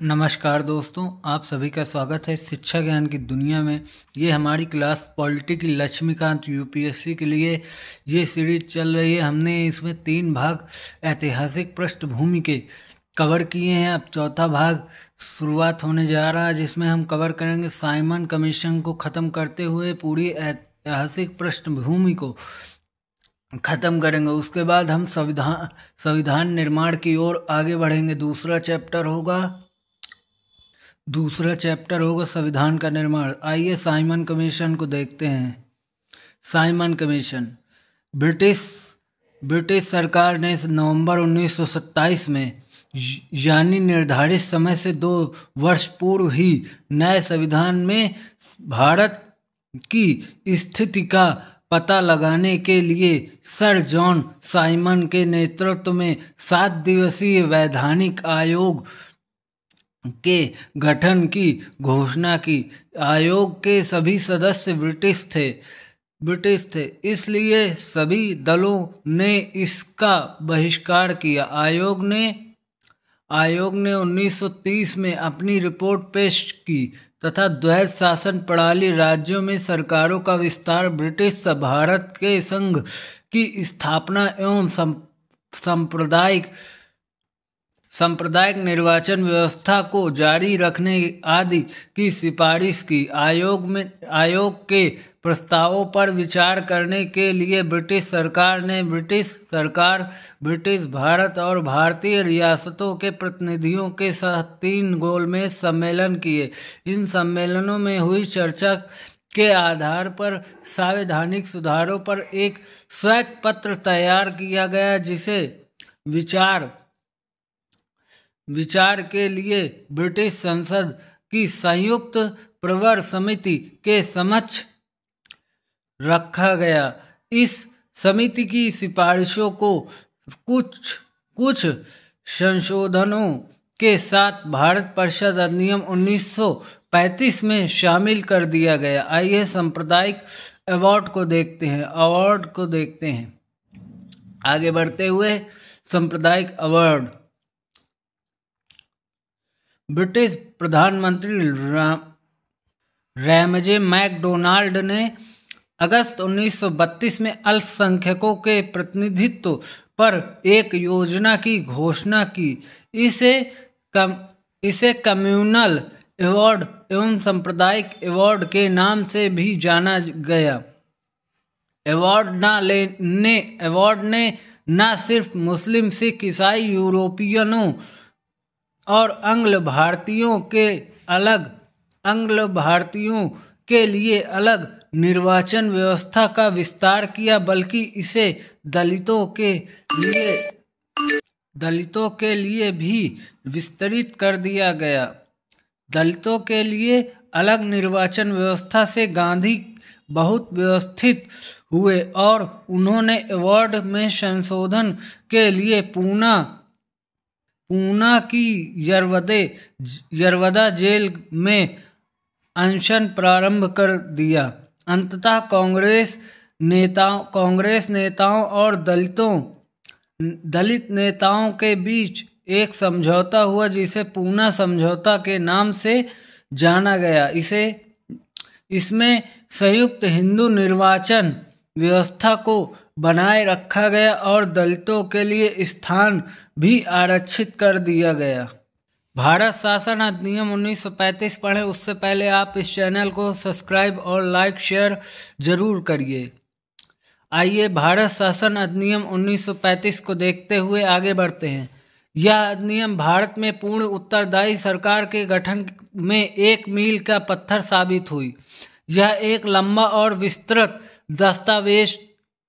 नमस्कार दोस्तों, आप सभी का स्वागत है शिक्षा ज्ञान की दुनिया में। ये हमारी क्लास पॉलिटी की लक्ष्मीकांत यूपीएससी के लिए ये सीरीज चल रही है। हमने इसमें 3 भाग ऐतिहासिक पृष्ठभूमि के कवर किए हैं। अब चौथा भाग शुरुआत होने जा रहा है, जिसमें हम कवर करेंगे साइमन कमीशन को ख़त्म करते हुए पूरी ऐतिहासिक पृष्ठभूमि को ख़त्म करेंगे। उसके बाद हम संविधान निर्माण की ओर आगे बढ़ेंगे। दूसरा चैप्टर होगा संविधान का निर्माण। आइए साइमन कमीशन को देखते हैं। साइमन कमीशन ब्रिटिश सरकार ने नवंबर 1927 में यानी निर्धारित समय से 2 वर्ष पूर्व ही नए संविधान में भारत की स्थिति का पता लगाने के लिए सर जॉन साइमन के नेतृत्व में 7 दिवसीय वैधानिक आयोग के गठन की घोषणा की। आयोग के सभी सदस्य ब्रिटिश थे, इसलिए सभी दलों ने इसका बहिष्कार किया। आयोग ने 1930 में अपनी रिपोर्ट पेश की तथा द्वैध शासन प्रणाली, राज्यों में सरकारों का विस्तार, ब्रिटिश भारत के संघ की स्थापना एवं सांप्रदायिक निर्वाचन व्यवस्था को जारी रखने आदि की सिफारिश की। आयोग के प्रस्तावों पर विचार करने के लिए ब्रिटिश भारत और भारतीय रियासतों के प्रतिनिधियों के साथ 3 गोलमेज सम्मेलन किए। इन सम्मेलनों में हुई चर्चा के आधार पर संवैधानिक सुधारों पर एक श्वेत पत्र तैयार किया गया, जिसे विचार के लिए ब्रिटिश संसद की संयुक्त प्रवर समिति के समक्ष रखा गया। इस समिति की सिफारिशों को कुछ संशोधनों के साथ भारत परिषद अधिनियम 1935 में शामिल कर दिया गया। आइए सांप्रदायिक अवार्ड को देखते हैं। आगे बढ़ते हुए सांप्रदायिक अवार्ड। ब्रिटिश प्रधानमंत्री रैमजे मैकडोनाल्ड ने अगस्त 1932 में अल्पसंख्यकों के प्रतिनिधित्व पर एक योजना की घोषणा की। इसे कम्युनल अवार्ड एवं सांप्रदायिक अवार्ड के नाम से भी जाना गया। अवार्ड ने न सिर्फ मुस्लिम, सिख, ईसाई, यूरोपियनों और आंग्ल भारतीयों के लिए अलग निर्वाचन व्यवस्था का विस्तार किया, बल्कि इसे दलितों के लिए भी विस्तृत कर दिया गया। दलितों के लिए अलग निर्वाचन व्यवस्था से गांधी बहुत व्यवस्थित हुए और उन्होंने अवार्ड में संशोधन के लिए पूना की यरवदा जेल में अनशन प्रारंभ कर दिया। अंततः कांग्रेस नेताओं और दलित नेताओं के बीच एक समझौता हुआ, जिसे पूना समझौता के नाम से जाना गया। इसमें संयुक्त हिंदू निर्वाचन व्यवस्था को बनाए रखा गया और दलितों के लिए स्थान भी आरक्षित कर दिया गया। भारत शासन अधिनियम 1935 पढ़ें, उससे पहले आप इस चैनल को सब्सक्राइब और लाइक शेयर जरूर करिए। आइए भारत शासन अधिनियम 1935 को देखते हुए आगे बढ़ते हैं। यह अधिनियम भारत में पूर्ण उत्तरदायी सरकार के गठन में एक मील का पत्थर साबित हुई। यह एक लंबा और विस्तृत दस्तावेज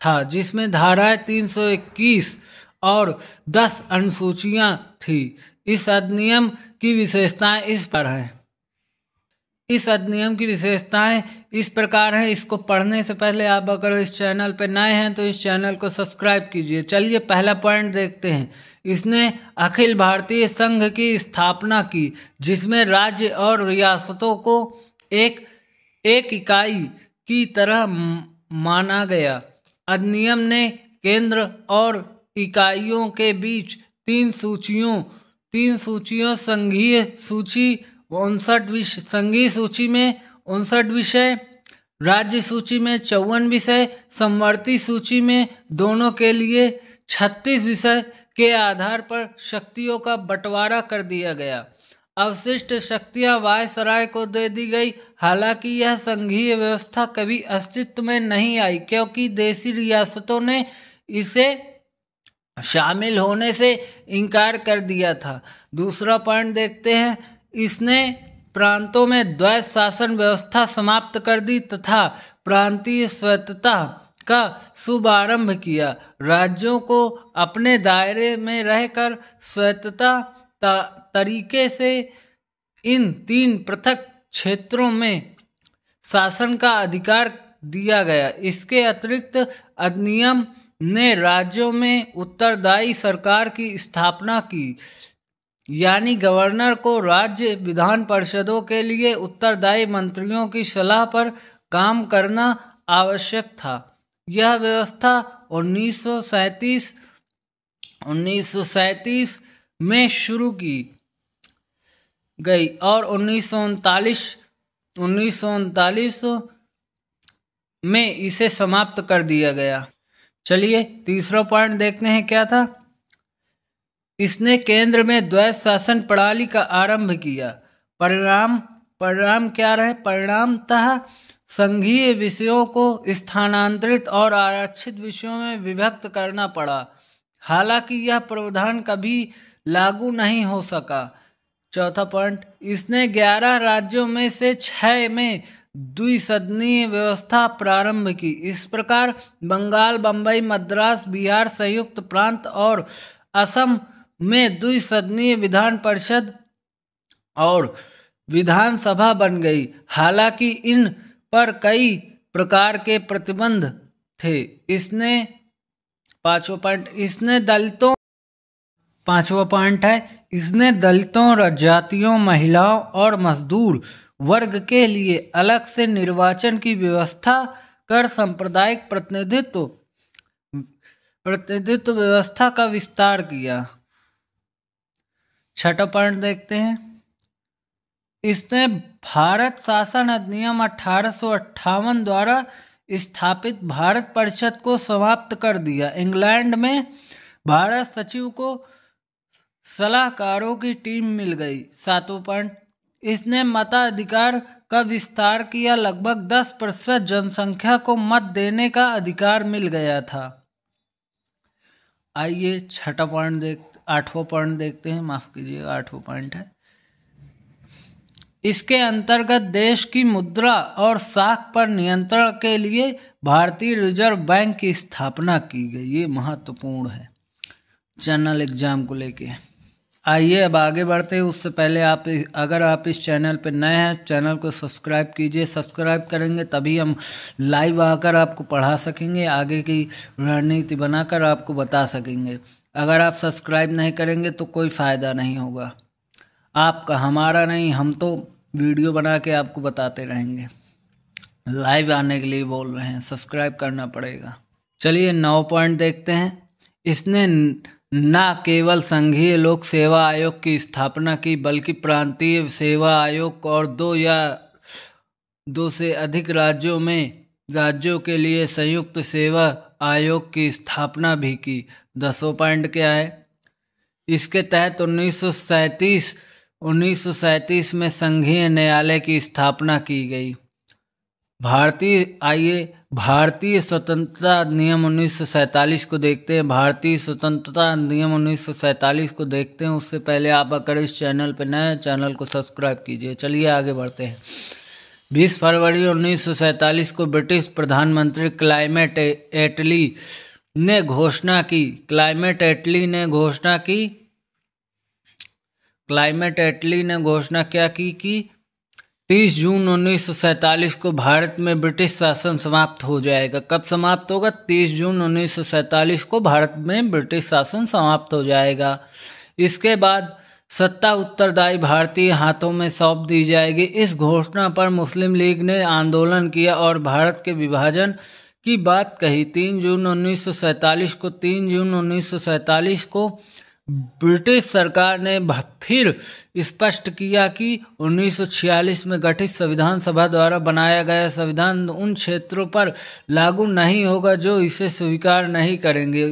था, जिसमें धाराएं 321 और 10 अनुसूचियां थी। इस अधिनियम की विशेषताएं इस प्रकार हैं। इसको पढ़ने से पहले आप अगर इस चैनल पर नए हैं तो इस चैनल को सब्सक्राइब कीजिए। चलिए पहला पॉइंट देखते हैं। इसने अखिल भारतीय संघ की स्थापना की, जिसमें राज्य और रियासतों को एक इकाई की तरह माना गया। अधिनियम ने केंद्र और इकाइयों के बीच 3 3 सूचियों संघीय सूची 59 विषय, संघीय सूची में 59 विषय, राज्य सूची में 54 विषय, समवर्ती सूची में दोनों के लिए 36 विषय के आधार पर शक्तियों का बंटवारा कर दिया गया। अवशिष्ट शक्तियां वायसराय को दे दी गई। हालांकि यह संघीय व्यवस्था कभी अस्तित्व में नहीं आई क्योंकि देशी रियासतों ने इसे शामिल होने से इनकार कर दिया था। दूसरा पॉइंट देखते हैं, इसने प्रांतों में द्वैत शासन व्यवस्था समाप्त कर दी तथा प्रांतीय स्वायत्तता का शुभारंभ किया। राज्यों को अपने दायरे में रहकर स्वायत्तता तरीके से इन 3 पृथक क्षेत्रों में शासन का अधिकार दिया गया। इसके अतिरिक्त अधिनियम ने राज्यों में उत्तरदायी सरकार की स्थापना की, यानी गवर्नर को राज्य विधान परिषदों के लिए उत्तरदायी मंत्रियों की सलाह पर काम करना आवश्यक था। यह व्यवस्था 1937 में शुरू की गई और 1939 में इसे समाप्त कर दिया गया। चलिए तीसरा पॉइंट देखते हैं क्या था। इसने केंद्र में द्वैत शासन प्रणाली का आरंभ किया। परिणाम क्या रहे? परिणामतः संघीय विषयों को स्थानांतरित और आरक्षित विषयों में विभक्त करना पड़ा। हालांकि यह प्रावधान कभी लागू नहीं हो सका। चौथा पॉइंट, इसने 11 राज्यों में से 6 में द्विसदनीय व्यवस्था प्रारंभ की। इस प्रकार बंगाल, बंबई, मद्रास, बिहार, संयुक्त प्रांत और असम में द्विसदनीय विधान परिषद और विधानसभा बन गई। हालांकि इन पर कई प्रकार के प्रतिबंध थे। पांचवा पॉइंट है, इसने दलितों, जातियों, महिलाओं और मजदूर वर्ग के लिए अलग से निर्वाचन की व्यवस्था कर सांप्रदायिक प्रतिनिधित्व व्यवस्था का विस्तार किया। छठा पॉइंट देखते हैं, इसने भारत शासन अधिनियम 1858 द्वारा स्थापित भारत परिषद को समाप्त कर दिया। इंग्लैंड में भारत सचिव को सलाहकारों की टीम मिल गई। सातवां पॉइंट, इसने मताधिकार का विस्तार किया। लगभग 10% जनसंख्या को मत देने का अधिकार मिल गया था। आइए आठवां पॉइंट देखते हैं। माफ कीजिएगा, 8वां पॉइंट है, इसके अंतर्गत देश की मुद्रा और साख पर नियंत्रण के लिए भारतीय रिजर्व बैंक की स्थापना की गई। ये महत्वपूर्ण है जनरल एग्जाम को लेके। आइए अब आगे बढ़ते हैं। उससे पहले अगर आप इस चैनल पर नए हैं, चैनल को सब्सक्राइब कीजिए। सब्सक्राइब करेंगे तभी हम लाइव आकर आपको पढ़ा सकेंगे, आगे की रणनीति बनाकर आपको बता सकेंगे। अगर आप सब्सक्राइब नहीं करेंगे तो कोई फ़ायदा नहीं होगा आपका, हमारा नहीं। हम तो वीडियो बना के आपको बताते रहेंगे। लाइव आने के लिए बोल रहे हैं, सब्सक्राइब करना पड़ेगा। चलिए 9 पॉइंट देखते हैं। इसने न केवल संघीय लोक सेवा आयोग की स्थापना की बल्कि प्रांतीय सेवा आयोग और 2 या 2 से अधिक राज्यों के लिए संयुक्त सेवा आयोग की स्थापना भी की। 10वां पॉइंट क्या है, इसके तहत 1937 में संघीय न्यायालय की स्थापना की गई। भारतीय स्वतंत्रता अधिनियम 1947 को देखते हैं। भारतीय स्वतंत्रता अधिनियम 1947 को देखते हैं। उससे पहले आप अगर इस चैनल पर नए हैं, चैनल को सब्सक्राइब कीजिए। चलिए आगे बढ़ते हैं। 20 फरवरी 1947 को ब्रिटिश प्रधानमंत्री क्लाइमेट एटली ने घोषणा की। क्लाइमेट एटली ने घोषणा क्या की कि 30 जून 1947 को भारत में ब्रिटिश शासन समाप्त हो जाएगा। कब समाप्त होगा? 30 जून 1947 को भारत में ब्रिटिश शासन समाप्त हो जाएगा। इसके बाद सत्ता उत्तरदायी भारतीय हाथों में सौंप दी जाएगी। इस घोषणा पर मुस्लिम लीग ने आंदोलन किया और भारत के विभाजन की बात कही। 3 जून 1947 को ब्रिटिश सरकार ने फिर स्पष्ट किया कि 1946 में गठित संविधान सभा द्वारा बनाया गया संविधान उन क्षेत्रों पर लागू नहीं होगा जो इसे स्वीकार नहीं करेंगे।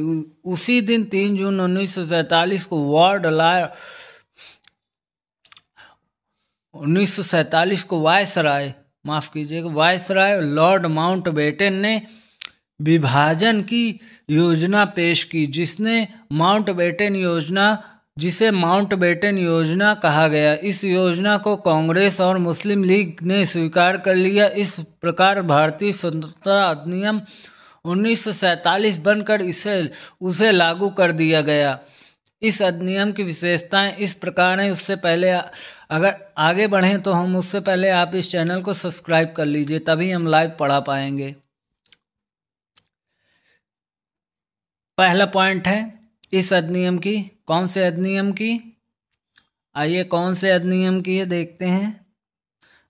उसी दिन 3 जून 1947 को वायसराय लॉर्ड माउंटबेटन ने विभाजन की योजना पेश की, जिसे माउंटबेटन योजना कहा गया। इस योजना को कांग्रेस और मुस्लिम लीग ने स्वीकार कर लिया। इस प्रकार भारतीय स्वतंत्रता अधिनियम 1947 बनकर उसे लागू कर दिया गया। इस अधिनियम की विशेषताएं इस प्रकार हैं। उससे पहले अगर आगे बढ़ें तो उससे पहले आप इस चैनल को सब्सक्राइब कर लीजिए, तभी हम लाइव पढ़ा पाएंगे। पहला पॉइंट है इस अधिनियम की, कौन से अधिनियम की, आइए कौन से अधिनियम की है देखते हैं।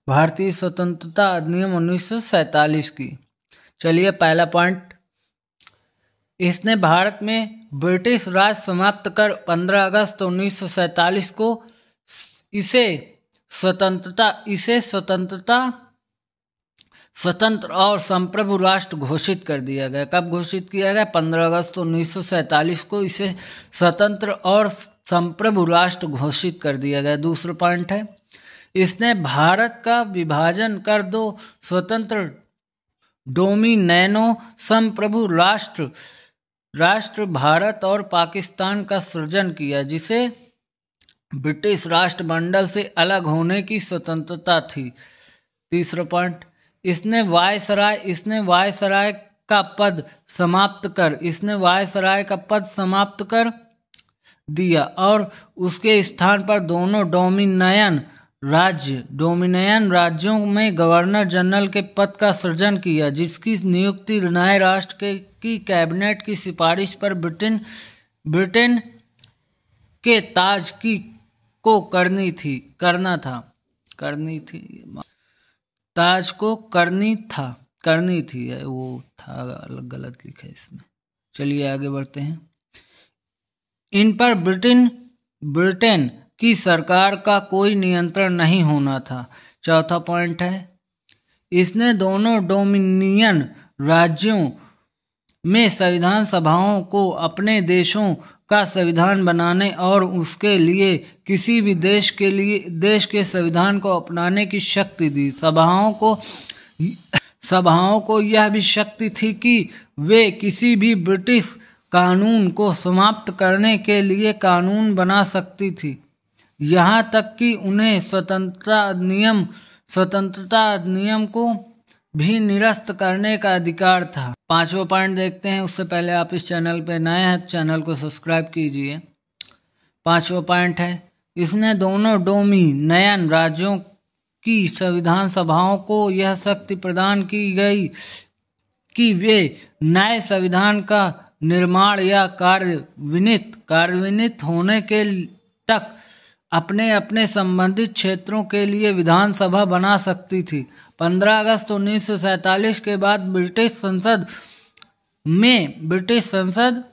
भारतीय स्वतंत्रता अधिनियम 1947 की। चलिए पहला पॉइंट, इसने भारत में ब्रिटिश राज समाप्त कर 15 अगस्त 1947 को इसे स्वतंत्र और संप्रभु राष्ट्र घोषित कर दिया गया। कब घोषित किया गया? 15 अगस्त 1947 को इसे स्वतंत्र और संप्रभु राष्ट्र घोषित कर दिया गया। दूसरा पॉइंट है, इसने भारत का विभाजन कर 2 स्वतंत्र डोमिनियनों संप्रभु राष्ट्र भारत और पाकिस्तान का सृजन किया, जिसे ब्रिटिश राष्ट्रमंडल से अलग होने की स्वतंत्रता थी। तीसरा पॉइंट, इसने वायसराय का पद समाप्त कर दिया और उसके स्थान पर दोनों डोमिनियन राज्यों में गवर्नर जनरल के पद का सृजन किया, जिसकी नियुक्ति नए राष्ट्र की कैबिनेट की सिफारिश पर ब्रिटेन के ताज को करनी थी। वो था गलत लिखा है इसमें। चलिए आगे बढ़ते हैं। इन पर ब्रिटेन की सरकार का कोई नियंत्रण नहीं होना था। चौथा पॉइंट है, इसने दोनों डोमिनियन राज्यों में संविधान सभाओं को अपने देशों का संविधान बनाने और उसके लिए किसी भी देश के संविधान को अपनाने की शक्ति दी। सभाओं को यह भी शक्ति थी कि वे किसी भी ब्रिटिश कानून को समाप्त करने के लिए कानून बना सकती थी। यहाँ तक कि उन्हें स्वतंत्रता अधिनियम को भी निरस्त करने का अधिकार था। पांचवा पॉइंट देखते हैं, उससे पहले आप इस चैनल पे नए हैं, चैनल को सब्सक्राइब कीजिए। पांचवा पॉइंट है, इसने दोनों डोमिनियन राज्यों की संविधान सभाओं को यह शक्ति प्रदान की गई कि वे नए संविधान का निर्माण या कार्यान्वित होने के तक अपने संबंधित क्षेत्रों के लिए विधानसभा बना सकती थी। 15 अगस्त 1947 के बाद ब्रिटिश संसद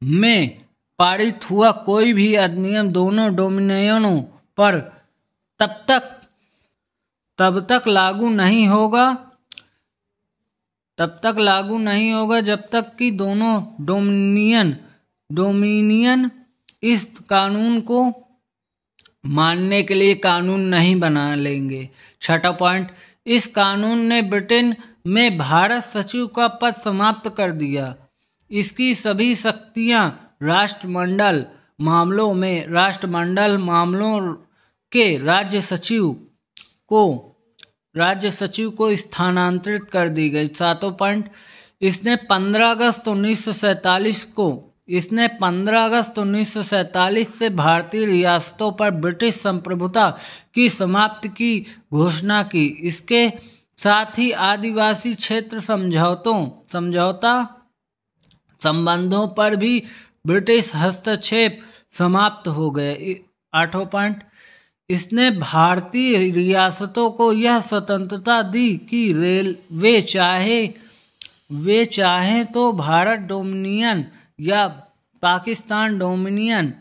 में पारित हुआ कोई भी अधिनियम दोनों डोमिनियनों पर तब तक लागू नहीं होगा जब तक कि दोनों डोमिनियन इस कानून को मानने के लिए कानून नहीं बना लेंगे। छठा पॉइंट, इस कानून ने ब्रिटेन में भारत सचिव का पद समाप्त कर दिया। इसकी सभी शक्तियां राष्ट्रमंडल मामलों के राज्य सचिव को स्थानांतरित कर दी गई। सातों पॉइंट, इसने 15 अगस्त 1947 से भारतीय रियासतों पर ब्रिटिश संप्रभुता की समाप्ति की घोषणा की। इसके साथ ही आदिवासी क्षेत्र समझौता संबंधों पर भी ब्रिटिश हस्तक्षेप समाप्त हो गए। आठवां पॉइंट, इसने भारतीय रियासतों को यह स्वतंत्रता दी कि वे चाहे तो भारत डोमिनियन या पाकिस्तान डोमिनियन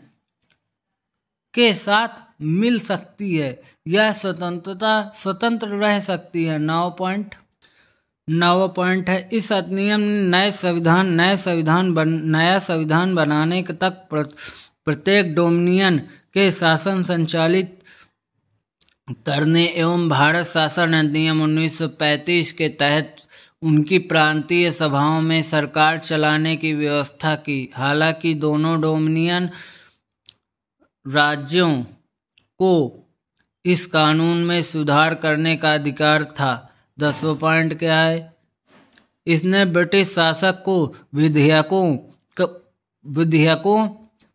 के साथ मिल सकती है। यह स्वतंत्र रह सकती है। 9 पॉइंट है। इस अधिनियम ने नया संविधान बनाने तक प्रत्येक डोमिनियन के शासन संचालित करने एवं भारत शासन अधिनियम 1935 के तहत उनकी प्रांतीय सभाओं में सरकार चलाने की व्यवस्था की। हालांकि दोनों डोमिनियन राज्यों को इस कानून में सुधार करने का अधिकार था। 10वां पॉइंट क्या है? इसने ब्रिटिश शासक को विधेयकों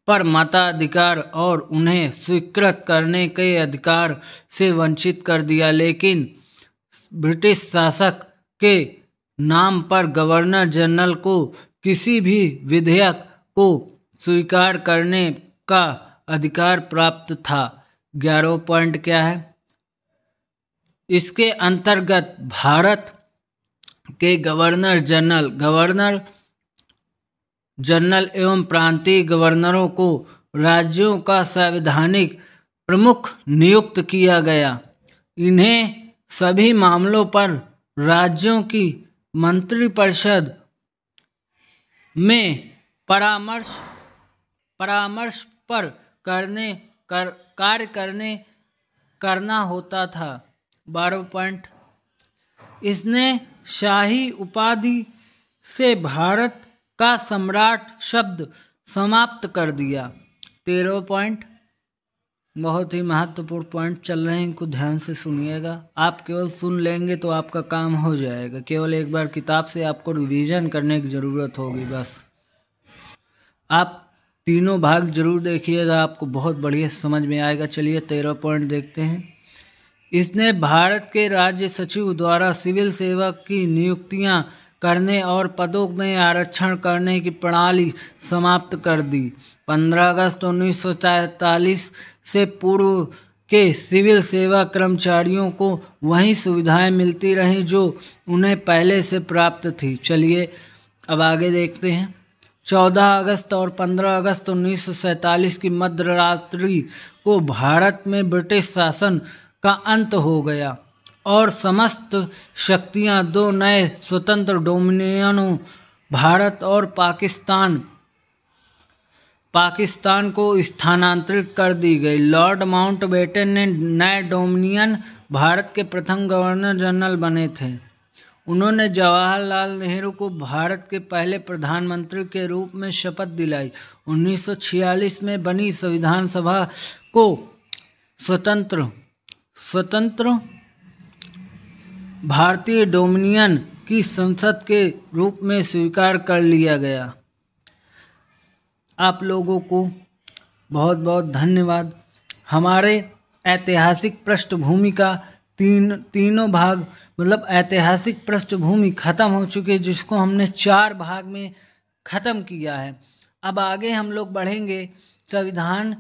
पर मताधिकार और उन्हें स्वीकृत करने के अधिकार से वंचित कर दिया, लेकिन ब्रिटिश शासक के नाम पर गवर्नर जनरल को किसी भी विधेयक को स्वीकार करने का अधिकार प्राप्त था। 11वां पॉइंट क्या है? इसके अंतर्गत भारत के गवर्नर जनरल एवं प्रांतीय गवर्नरों को राज्यों का संवैधानिक प्रमुख नियुक्त किया गया। इन्हें सभी मामलों पर राज्यों की मंत्रिपरिषद में परामर्श पर कार्य करना होता था। 12वां पॉइंट, इसने शाही उपाधि से भारत का सम्राट शब्द समाप्त कर दिया। 13वां पॉइंट, बहुत ही महत्वपूर्ण पॉइंट चल रहे हैं, इनको ध्यान से सुनिएगा। आप केवल सुन लेंगे तो आपका काम हो जाएगा। केवल एक बार किताब से आपको रिवीजन करने की ज़रूरत होगी बस। आप तीनों भाग जरूर देखिएगा, आपको बहुत बढ़िया समझ में आएगा। चलिए 13वां पॉइंट देखते हैं। इसने भारत के राज्य सचिव द्वारा सिविल सेवक की नियुक्तियां करने और पदों में आरक्षण करने की प्रणाली समाप्त कर दी। 15 अगस्त 1943 से पूर्व के सिविल सेवा कर्मचारियों को वही सुविधाएं मिलती रहीं जो उन्हें पहले से प्राप्त थी। चलिए अब आगे देखते हैं। 14 अगस्त और 15 अगस्त 1947 की मध्यरात्रि को भारत में ब्रिटिश शासन का अंत हो गया और समस्त शक्तियां दो नए स्वतंत्र डोमिनियनों भारत और पाकिस्तान को स्थानांतरित कर दी गई। लॉर्ड माउंटबेटन ने नए डोमिनियन भारत के प्रथम गवर्नर जनरल बने थे। उन्होंने जवाहरलाल नेहरू को भारत के पहले प्रधानमंत्री के रूप में शपथ दिलाई। 1946 में बनी संविधान सभा को स्वतंत्र भारतीय डोमिनियन की संसद के रूप में स्वीकार कर लिया गया। आप लोगों को बहुत बहुत धन्यवाद। हमारे ऐतिहासिक पृष्ठभूमि का तीनों भाग मतलब ऐतिहासिक पृष्ठभूमि खत्म हो चुकी है, जिसको हमने 4 भाग में खत्म किया है। अब आगे हम लोग बढ़ेंगे संविधान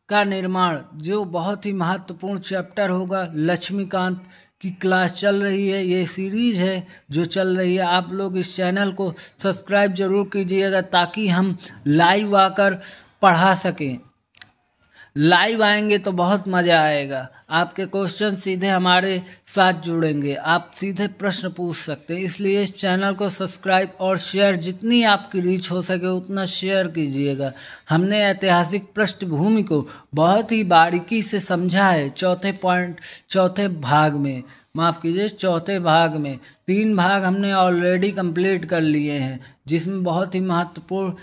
का निर्माण, जो बहुत ही महत्वपूर्ण चैप्टर होगा। लक्ष्मीकांत की क्लास चल रही है, ये सीरीज है जो चल रही है। आप लोग इस चैनल को सब्सक्राइब जरूर कीजिएगा ताकि हम लाइव आकर पढ़ा सकें। लाइव आएंगे तो बहुत मज़ा आएगा। आपके क्वेश्चन सीधे हमारे साथ जुड़ेंगे, आप सीधे प्रश्न पूछ सकते हैं। इसलिए इस चैनल को सब्सक्राइब और शेयर, जितनी आपकी रीच हो सके उतना शेयर कीजिएगा। हमने ऐतिहासिक पृष्ठभूमि को बहुत ही बारीकी से समझा है। चौथे भाग में, माफ़ कीजिए, चौथे भाग में 3 भाग हमने ऑलरेडी कंप्लीट कर लिए हैं, जिसमें बहुत ही महत्वपूर्ण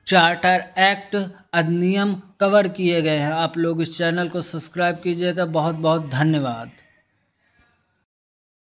चार्टर एक्ट अधिनियम कवर किए गए हैं। आप लोग इस चैनल को सब्सक्राइब कीजिएगा। बहुत बहुत धन्यवाद।